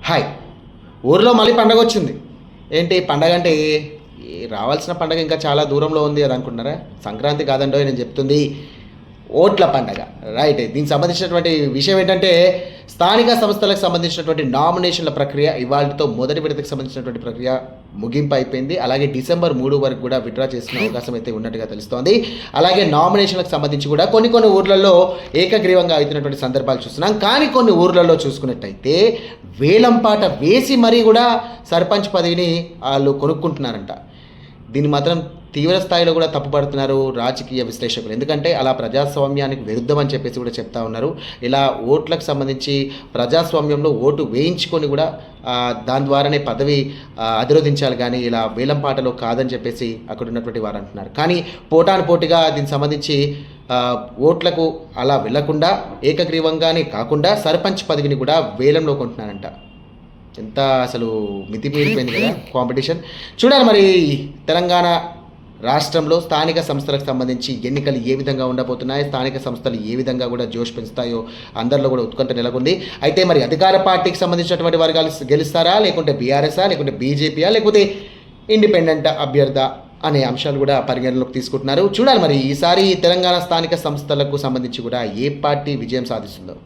Hi. ఊర్లో మళ్ళీ పండగ వచ్చింది. ఏంటి పండగ అంటే రావాల్సిన పండగ ఇంకా చాలా దూరంలో ఉంది అది అనుకుంటున్నారా? సంక్రాంతి కాదండో నేను చెప్తుంది ఓట్ల పండగ. రైట్. దీనికి సంబంధించినటువంటి విషయం ఏంటంటే స్థానిక సంస్థలకు సంబంధించినటువంటి నామినేషన్ల ప్రక్రియ ఇవాళతో మొదటి విడతకు సంబంధించినటువంటి ప్రక్రియ ముగింపు అయిపోయింది. అలాగే డిసెంబర్ 3 వరకు కూడా విత్డ్రా చేసుకునే అవకాశం అయితే ఉన్నట్టుగా తెలుస్తోంది. అలాగే నామినేషన్లకు సంబంధించి కూడా కొన్ని ఊర్లలో ఏకగ్రీవంగా అవుతున్నటువంటి సందర్భాలు చూస్తున్నాం. కానీ కొన్ని ఊర్లలో చూసుకున్నట్టయితే వేలంపాట వేసి మరీ కూడా సర్పంచ్ పదవిని వాళ్ళు కొనుక్కుంటున్నారంట. దీన్ని మాత్రం తీవ్ర స్థాయిలో కూడా తప్పుపడుతున్నారు రాజకీయ విశ్లేషకులు. ఎందుకంటే అలా ప్రజాస్వామ్యానికి విరుద్ధం అని చెప్పేసి కూడా చెప్తా ఉన్నారు. ఇలా ఓట్లకు సంబంధించి ప్రజాస్వామ్యంలో ఓటు వేయించుకొని కూడా దాని ద్వారానే పదవి అధిరోధించాలి, కానీ ఇలా వేలంపాటలో కాదని చెప్పేసి అక్కడ ఉన్నటువంటి వారు అంటున్నారు. కానీ పోటానుపోటీగా దీనికి సంబంధించి ఓట్లకు అలా వెళ్లకుండా ఏకగ్రీవంగానే కాకుండా సర్పంచ్ పదవిని కూడా వేలంలో కొంటున్నారంట. ఎంత అసలు మితిమీరిపోయింది కదా కాంపిటీషన్. చూడాలి మరి తెలంగాణ రాష్ట్రంలో స్థానిక సంస్థలకు సంబంధించి ఎన్నికలు ఏ విధంగా ఉండబోతున్నాయి, స్థానిక సంస్థలు ఏ విధంగా కూడా జోష్ పెంచుతాయో అందరిలో కూడా ఉత్కంఠ నెలకొంది. అయితే మరి అధికార పార్టీకి సంబంధించినటువంటి వర్గాలు గెలుస్తారా, లేకుంటే బీఆర్ఎస్ఆ, లేకుంటే బీజేపీయా, లేకపోతే ఇండిపెండెంట్ అభ్యర్థ అనే అంశాలు కూడా పరిగణలోకి తీసుకుంటున్నారు. చూడాలి మరి ఈసారి తెలంగాణ స్థానిక సంస్థలకు సంబంధించి కూడా ఏ పార్టీ విజయం సాధిస్తుందో.